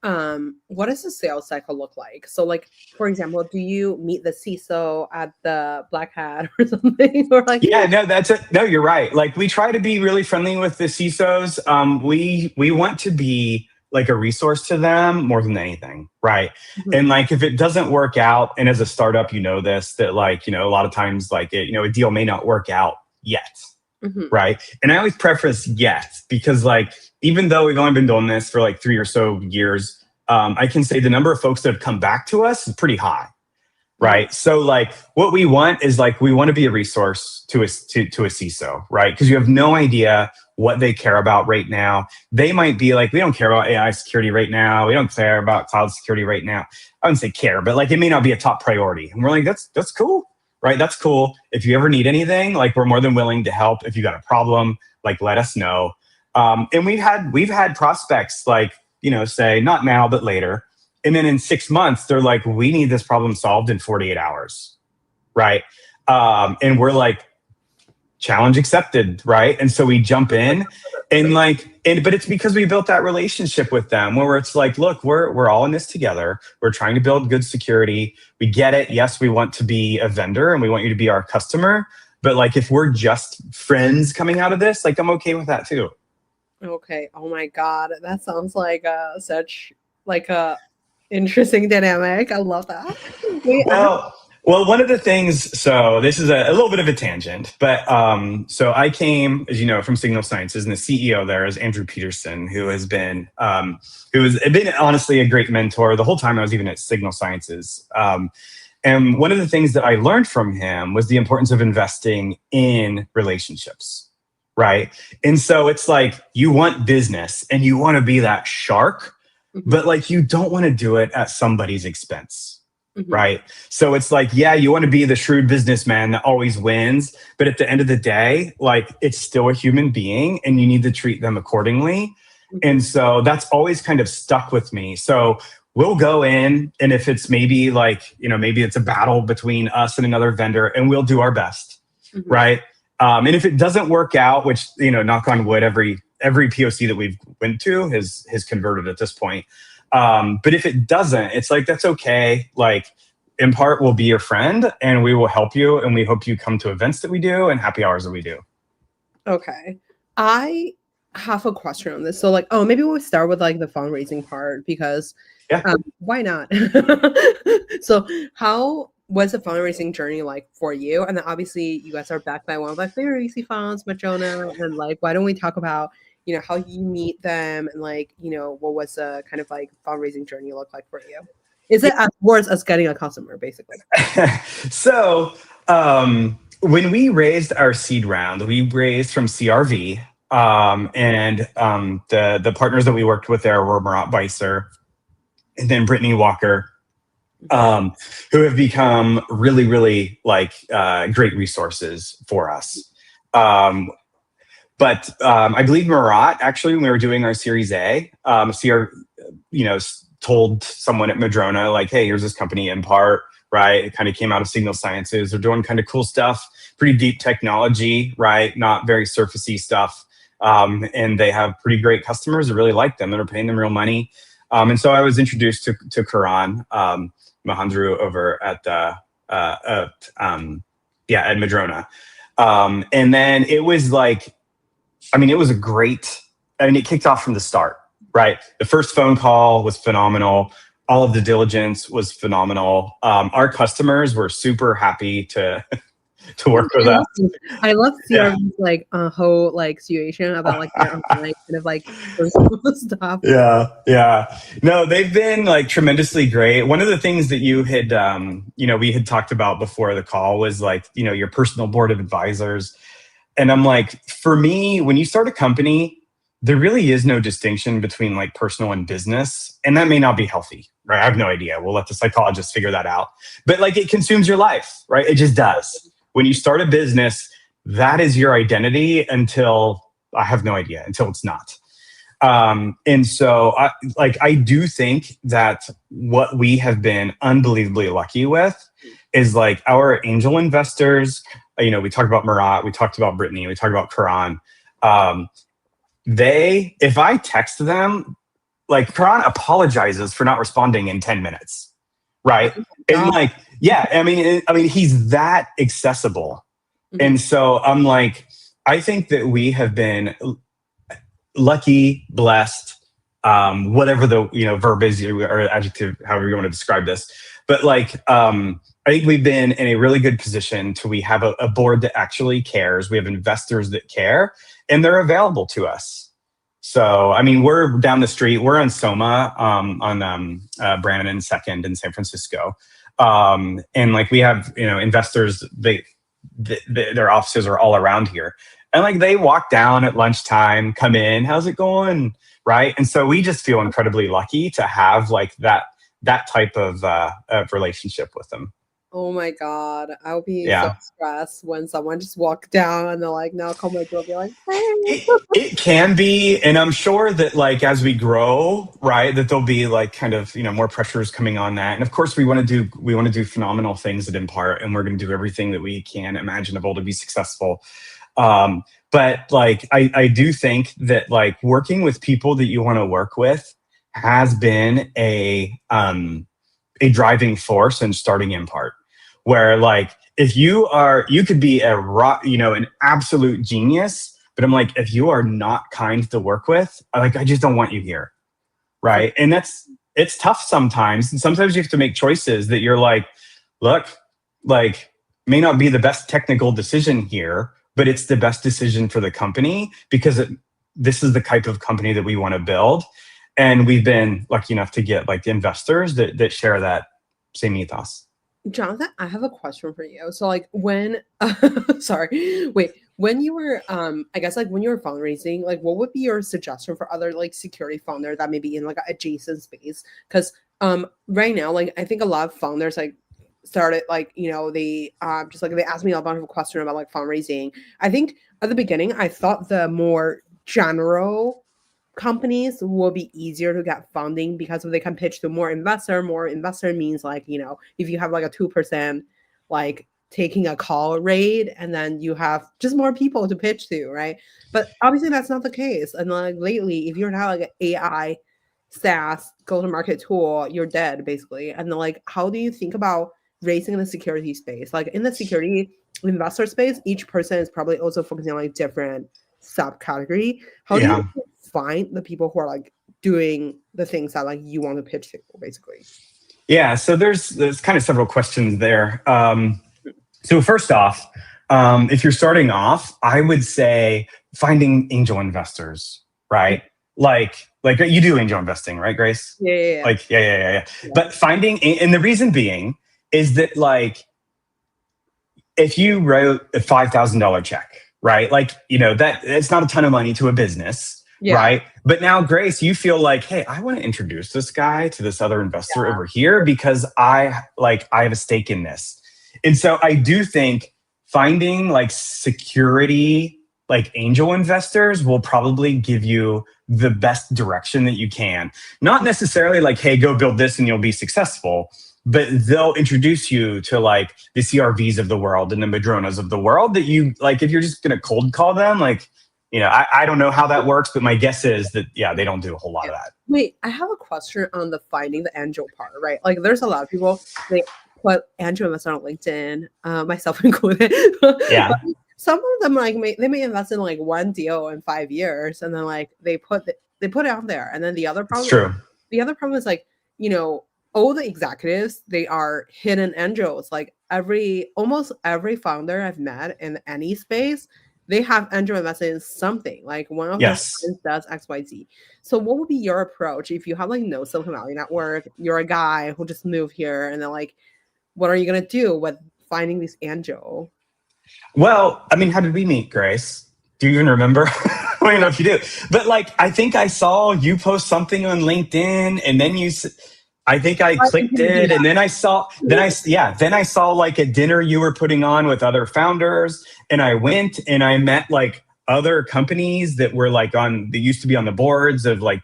What does the sales cycle look like? So like, for example, do you meet the CISO at the Black Hat or something? Or like, yeah, no, that's it. No, you're right. Like, we try to be really friendly with the CISOs. We want to be like a resource to them more than anything, right? Mhm. And like, if it doesn't work out, and as a startup, this, that like, a lot of times, like, a deal may not work out yet, right? And I always preface yet, because like, even though we've only been doing this for like 3 or so years, I can say the number of folks that have come back to us is pretty high, right? So like, what we want is like, we want to be a resource to a CISO, right? Because you have no idea what they care about right now. They might be like, we don't care about AI security right now. We don't care about cloud security right now. I wouldn't say care, but like, it may not be a top priority. And we're like, that's cool, right? That's cool. If you ever need anything, like, we're more than willing to help. If you got a problem, like, let us know. And we've had prospects like, say not now, but later. And then in 6 months, they're like, we need this problem solved in 48 hours. Right. And we're like, challenge accepted. Right. And so we jump in and but it's because we built that relationship with them where it's like, look, we're all in this together. We're trying to build good security. We get it. Yes, we want to be a vendor and we want you to be our customer. But like, if we're just friends coming out of this, like, I'm okay with that too. Okay. Oh my God. That sounds like such like a interesting dynamic. I love that. Wait, well, one of the things, so this is a little bit of a tangent, but so I came, as you know, from Signal Sciences, and the CEO there is Andrew Peterson, who has been honestly a great mentor the whole time I was even at Signal Sciences. And one of the things that I learned from him was the importance of investing in relationships. Right. And so it's like, you want business and you want to be that shark, but like, you don't want to do it at somebody's expense. Right. So it's like, yeah, you want to be the shrewd businessman that always wins. But at the end of the day, like, it's still a human being and you need to treat them accordingly. And so that's always kind of stuck with me. So we'll go in, and if it's maybe like, maybe it's a battle between us and another vendor, and we'll do our best. Right. And if it doesn't work out, which, knock on wood, every POC that we've went to has converted at this point. But if it doesn't, it's like, that's okay. Like, Impart will be your friend and we will help you. And we hope you come to events that we do and happy hours that we do. Okay. I have a question on this. So like, maybe we'll start with like the fundraising part, because why not? So how was the fundraising journey like for you? And then obviously you guys are backed by one of my favorite VC funds, Madrona. And like, why don't we talk about, how you meet them and like, what was the kind of like fundraising journey look like for you? Is it as worse as getting a customer, basically? So when we raised our seed round, we raised from CRV, and the partners that we worked with there were Marat Weiser and then Brittany Walker, who have become really, really like great resources for us. But I believe Marat, actually, when we were doing our Series A, told someone at Madrona, like, hey, here's this company, Impart, right? It kind of came out of Signal Sciences. They're doing kind of cool stuff, pretty deep technology, right? Not very surfacey stuff. And they have pretty great customers that really like them, that are paying them real money. And so I was introduced to Karan Mahandru over at at Madrona. And then it was like, it was it kicked off from the start, right? The first phone call was phenomenal. All of the diligence was phenomenal. Our customers were super happy to work with us. I love CRV's like whole like situation about like their own like kind of like stuff. Yeah. No, they've been like tremendously great. One of the things that you had, we had talked about before the call was like, your personal board of advisors. And I'm like, for me, when you start a company, there really is no distinction between like personal and business. And that may not be healthy, right? I have no idea. We'll let the psychologists figure that out. But like, it consumes your life, right? It just does. When you start a business, that is your identity until, I have no idea, until it's not. And so I do think that what we have been unbelievably lucky with is like our angel investors. We talked about Murat, we talked about Brittany, we talked about Karan. If I text them, like Karan apologizes for not responding in 10 minutes, right? And like, yeah, I mean, he's that accessible. Mm-hmm. And so I'm like, I think that we have been lucky, blessed, whatever the verb is or adjective, however you want to describe this. But like, I think we've been in a really good position to we have a board that actually cares. We have investors that care, and they're available to us. So, I mean, we're down the street. We're on Soma on Brannan and Second in San Francisco, and like we have investors. Their offices are all around here. And like they walk down at lunchtime, come in, how's it going? Right. And so we just feel incredibly lucky to have like that type of relationship with them. Oh my God. I'll be so stressed when someone just walked down and they're like, no, come with me. Be like, hey. It can be. And I'm sure that like as we grow, right, that there'll be like kind of, more pressures coming on that. And of course we want to do phenomenal things at Impart, and we're going to do everything that we can imaginable to be successful. But like, I do think that like working with people that you want to work with has been a driving force in starting Impart, where like, if you could be an absolute genius, but I'm like, if you are not kind to work with, like, I just don't want you here. Right. And it's tough sometimes. And sometimes you have to make choices that you're like, look, like may not be the best technical decision here, but it's the best decision for the company because this is the type of company that we want to build. And we've been lucky enough to get like investors that share that same ethos. Jonathan, I have a question for you. So like when you were I guess like when you were fundraising, like what would be your suggestion for other like security founders that may be in like an adjacent space? Because right now, like I think a lot of founders like started like they just like they asked me a bunch of questions about like fundraising. I think at the beginning I thought the more general companies will be easier to get funding because if they can pitch to more investor means like if you have like a 2% like taking a call rate, and then you have just more people to pitch to, right? But obviously that's not the case. And like lately, if you're not like an AI SaaS go-to-market tool, you're dead basically. And then like, how do you think about raising in the security space? Like in the security investor space, each person is probably also focusing on like different subcategory. How do you find the people who are like doing the things that like you want to pitch to, basically? Yeah, so there's kind of several questions there. So first off, if you're starting off, I would say finding angel investors, right? Like you do angel investing, right, Grace? Yeah. Like yeah. But finding, and the reason being is that like if you wrote a $5,000 check, right? Like that it's not a ton of money to a business, right? But now, Grace, you feel like, hey, I want to introduce this guy to this other investor over here because I have a stake in this. And so I do think finding like security, like angel investors will probably give you the best direction that you can. Not necessarily like, hey, go build this and you'll be successful, but they'll introduce you to like the CRVs of the world and the Madronas of the world that you like, if you're just going to cold call them, like, I don't know how that works, but my guess is that, they don't do a whole lot of that. Wait, I have a question on the finding the angel part, right? Like there's a lot of people, they put angel investors on LinkedIn, myself included. Yeah. But some of them like they may invest in like one deal in 5 years, and then like they put it out there. And then the other problem, is like, all the executives, they are hidden angels. Like almost every founder I've met in any space, they have angel invested in something. Like one of their friends does XYZ. So what would be your approach if you have like no Silicon Valley network, you're a guy who just moved here, and then like, what are you going to do with finding this angel? Well, I mean, how did we meet, Grace? Do you even remember? I don't even know if you do. But like, I think I saw you post something on LinkedIn, and then I think I clicked it, and then I saw like a dinner you were putting on with other founders, and I went and I met like other companies that were like they used to be on the boards of like,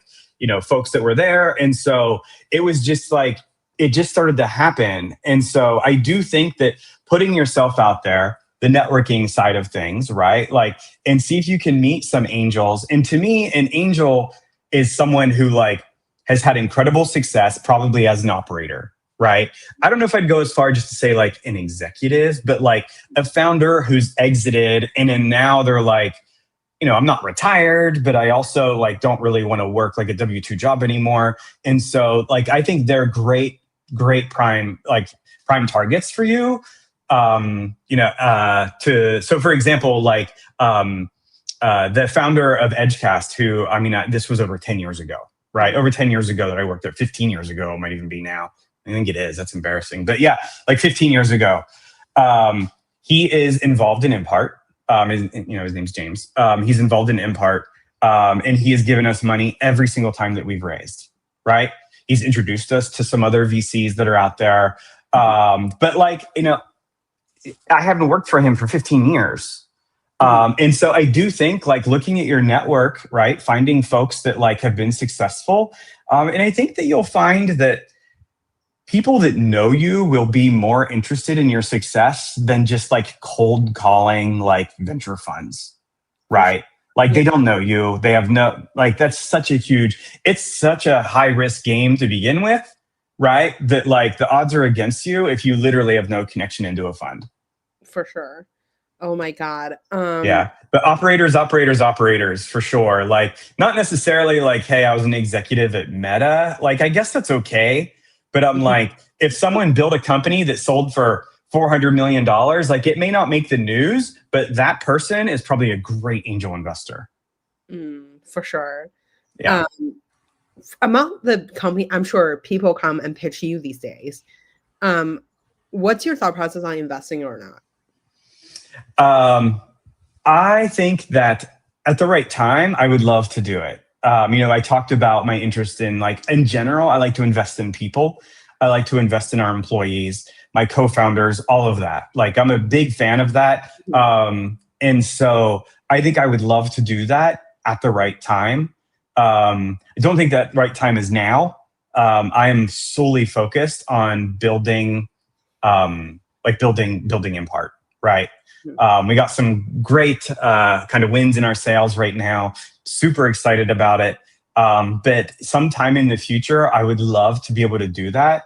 folks that were there. And so it was just like, it just started to happen. And so I do think that putting yourself out there, the networking side of things, right? Like, and see if you can meet some angels. And to me, an angel is someone who like has had incredible success, probably as an operator, right? I don't know if I'd go as far just to say like an executive, but like a founder who's exited and then now they're like, I'm not retired, but I also like don't really want to work like a W-2 job anymore. And so like I think they're great prime targets for you. So for example, like the founder of Edgecast, who this was over 10 years ago, right? Over 10 years ago that I worked there, 15 years ago, it might even be now. I think it is. That's embarrassing. But yeah, like 15 years ago, he is involved in Impart. His name's James. He's involved in Impart, and he has given us money every single time that we've raised, right? He's introduced us to some other VCs that are out there. But like, I haven't worked for him for 15 years. And so I do think like looking at your network, right? Finding folks that like have been successful. And I think that you'll find that people that know you will be more interested in your success than just like cold calling like venture funds, right? Like they don't know you. They have it's such a high risk game to begin with, right? That like the odds are against you if you literally have no connection into a fund. For sure. Oh my God. Yeah. But operators for sure. Like not necessarily like, hey, I was an executive at Meta. Like, I guess that's okay. But I'm like, if someone built a company that sold for $400 million, like it may not make the news, but that person is probably a great angel investor. For sure. Yeah. Among the company, I'm sure people come and pitch you these days. What's your thought process on investing or not? I think that at the right time, I would love to do it. I talked about my interest in like, in general, I like to invest in people. I like to invest in our employees, my co-founders, all of that. Like I'm a big fan of that. And so I think I would love to do that at the right time. I don't think that right time is now. I am solely focused on building Impart, right? We got some great kind of wins in our sales right now. Super excited about it. But sometime in the future, I would love to be able to do that.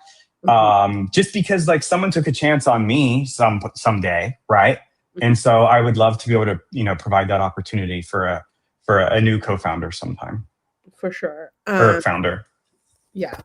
Just because like someone took a chance on me someday, right? And so I would love to be able to, provide that opportunity for a new co-founder sometime. For sure. Or founder. Yeah.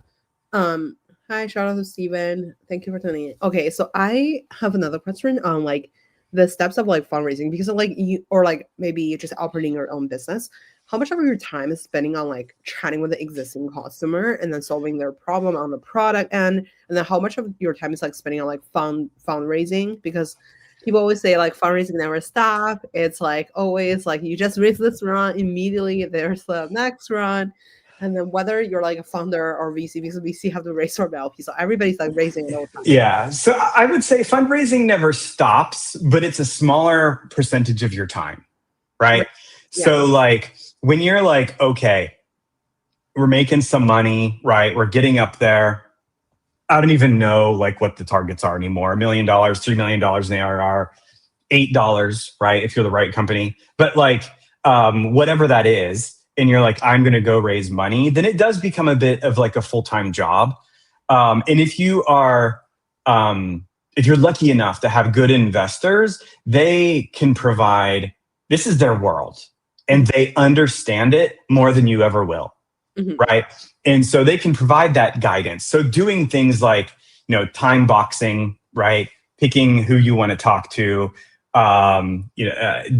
Hi, shout out to Steven. Thank you for tuning in. Okay, so I have another question on like the steps of like fundraising, because of like you, or like maybe you're just operating your own business. How much of your time is spending on like chatting with the existing customer and then solving their problem on the product end? And then how much of your time is like spending on like fundraising? Because people always say like fundraising never stop. It's like always like you just raise this run, immediately there's the next run. And then whether you're like a founder or VC, because VC have to raise for LP, so everybody's like raising it all the time. Yeah, so I would say fundraising never stops, but it's a smaller percentage of your time, right? Yeah. So like when you're like, okay, we're making some money, right? We're getting up there. I don't even know like what the targets are anymore. $1 million, $3 million in ARR, $8, right? If you're the right company, but like whatever that is. And you're like, I'm going to go raise money, then it does become a bit of like a full-time job. And if you are, if you're lucky enough to have good investors, they can provide, this is their world and they understand it more than you ever will. Right. And so they can provide that guidance. So doing things like, time boxing, right? Picking who you want to talk to,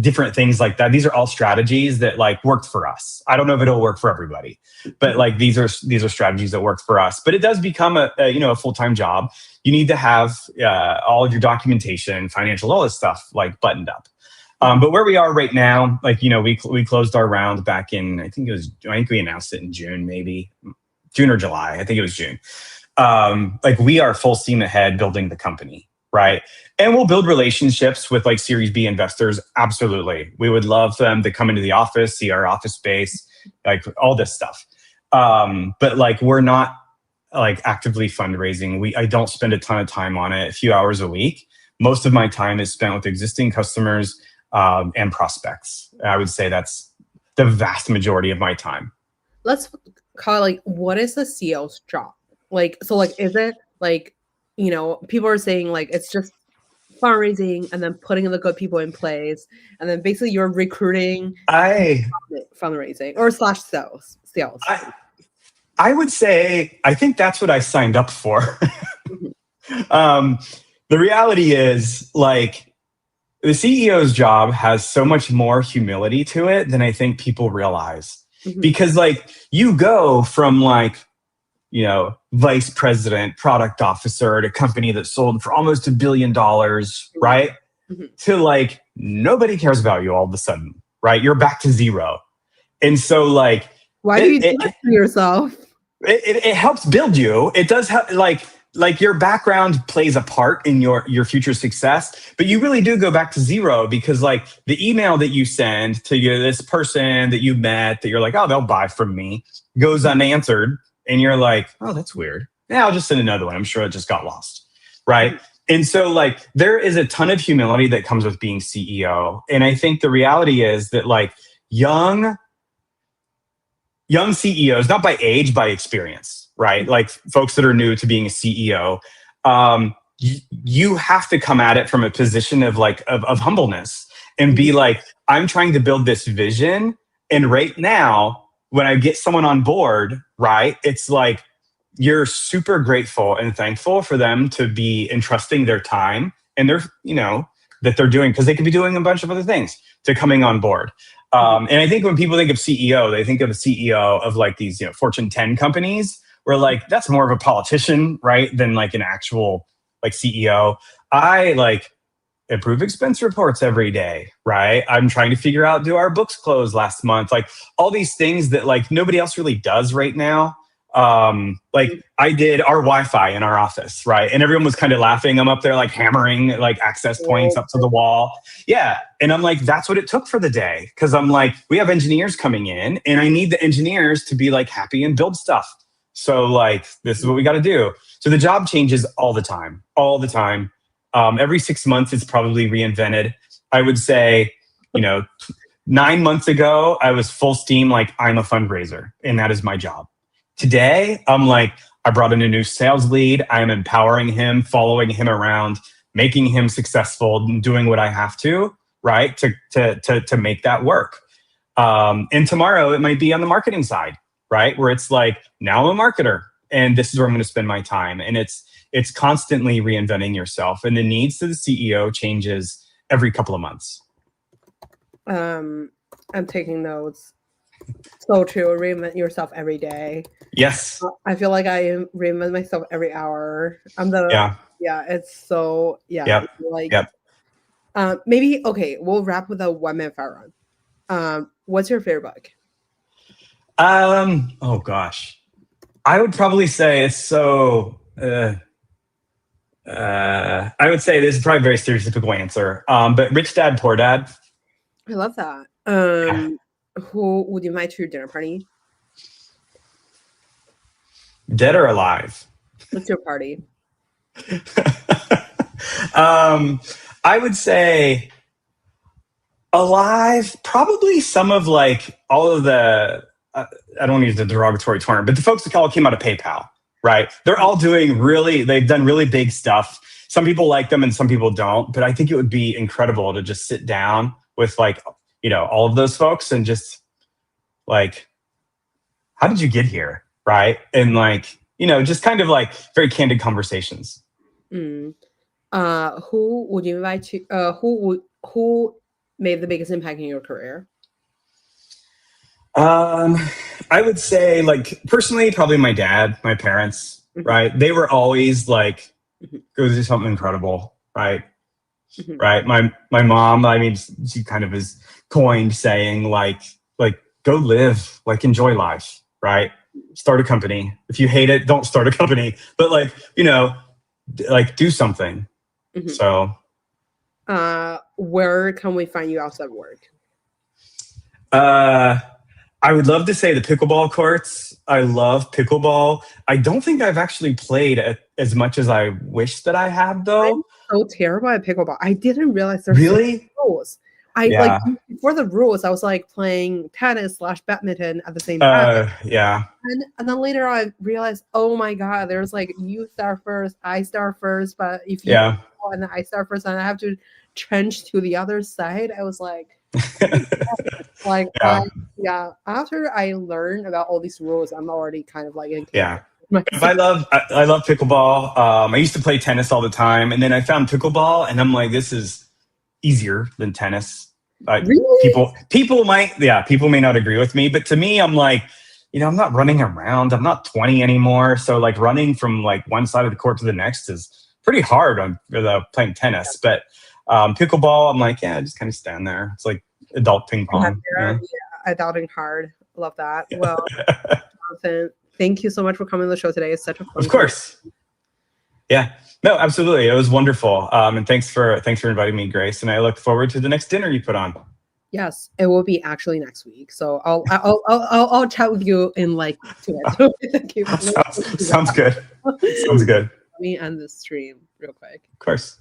different things like that. These are all strategies that like worked for us. I don't know if it'll work for everybody, but like these are strategies that work for us. But it does become a full-time job. You need to have all of your documentation, financial, all this stuff like buttoned up. But where we are right now, like we closed our round back in I think we announced it in June, maybe June or July. I think it was June. Like we are full steam ahead building the company. right? And we'll build relationships with like Series B investors. Absolutely. We would love them to come into the office, see our office space, like all this stuff. But like, we're not like actively fundraising. I don't spend a ton of time on it, a few hours a week. Most of my time is spent with existing customers and prospects. I would say that's the vast majority of my time. Let's call it like, what is the CEO's job? Like, so like, is it like, you know, people are saying like, it's just fundraising and then putting the good people in place. And then basically you're recruiting fundraising or slash sales. I would say, I think that's what I signed up for. The reality is like the CEO's job has so much more humility to it than I think people realize. Because like you go from like, you know, vice president, product officer at a company that sold for almost $1 billion, right? To like, nobody cares about you all of a sudden, right? You're back to zero. And so like, why do you do that to yourself? It helps build you. It does help, like your background plays a part in your future success, but you really do go back to zero because like the email that you send to this person that you met that you're like, oh, they'll buy from me, goes unanswered. And you're like, oh, that's weird. Yeah, I'll just send another one. I'm sure it just got lost, right? And so like there is a ton of humility that comes with being CEO. And I think the reality is that like young CEOs, not by age, by experience, right? Like folks that are new to being a CEO, you have to come at it from a position of like of humbleness and be like, I'm trying to build this vision. And right now, when I get someone on board, right, it's like you're super grateful and thankful for them to be entrusting their time and their, you know, that they're doing, because they could be doing a bunch of other things to coming on board. And I think when people think of CEO, they think of a CEO of like these, you know, Fortune 10 companies where like that's more of a politician, right, than like an actual like CEO. I like approve expense reports every day, right? I'm trying to figure out, do our books close last month? Like all these things that like nobody else really does right now. Like I did our Wi-Fi in our office, right? And everyone was kind of laughing. I'm up there like hammering like access points up to the wall. Yeah. And I'm like, that's what it took for the day. Cause I'm like, we have engineers coming in and I need the engineers to be like happy and build stuff. So like, this is what we got to do. So the job changes all the time. Every 6 months, it's probably reinvented. I would say, you know, 9 months ago, I was full steam, like I'm a fundraiser and that is my job. Today, I'm like, I brought in a new sales lead. I'm empowering him, following him around, making him successful, doing what I have to, right, to make that work. And tomorrow, it might be on the marketing side, right, where it's like, now I'm a marketer and this is where I'm going to spend my time. And it's constantly reinventing yourself, and the needs to the CEO changes every couple of months. I'm taking notes. So true. Reinvent yourself every day. Yes. I feel like I reinvent myself every hour. It's so maybe okay. We'll wrap with a 1 minute fire run. What's your favorite book? Oh gosh, I would probably say it's so. I would say this is probably a very stereotypical answer, but Rich Dad, Poor Dad. I love that. Who would you invite to your dinner party? Dead or alive? What's your party? I would say alive, probably some of like all of the, I don't use the derogatory term, but the folks that all came out of PayPal, right? They're all doing they've done really big stuff. Some people like them and some people don't, but I think it would be incredible to just sit down with like, you know, all of those folks and just like, how did you get here? Right. And like, you know, just kind of like very candid conversations. Who would you invite to, who made the biggest impact in your career? I would say like personally, probably my dad, my parents, right? They were always like, go do something incredible. Right. Right. My mom, I mean, she kind of is coined saying like go live, like enjoy life, right? Start a company. If you hate it, don't start a company, but like, you know, like do something. Mhm. So, where can we find you outside work? I would love to say the pickleball courts. I love pickleball. I don't think I've actually played as much as I wish that I had, I'm though. so terrible at pickleball. I didn't realize there's so many Really? rules. I like Yeah. before the rules, I was like playing tennis / badminton at the same time. Yeah. And then later I realized, oh my God, there's like you start first, I start first, but if you Yeah. and then I start first and I have to change to the other side, I was like, like Yeah. after I learned about all these rules, I'm already kind of like in Yeah. myself. I love pickleball. I used to play tennis all the time, and then I found pickleball, and I'm like, this is easier than tennis. Really? People may not agree with me, but to me, I'm like, I'm not running around. I'm not 20 anymore, so like running from like one side of the court to the next is pretty hard on playing tennis. But pickleball, I'm like, yeah, just kind of stand there. It's like adult ping pong. Yeah, adulting hard. Love that. Well, Jonathan, thank you so much for coming on the show today. It's such a fun Of course. Yeah. No, absolutely. It was wonderful. And thanks for inviting me, Grace. And I look forward to the next dinner you put on. Yes, it will be actually next week. So I'll chat with you in like 2 minutes. Thank you. Sounds good. Sounds good. Let me end this stream real quick. Of course.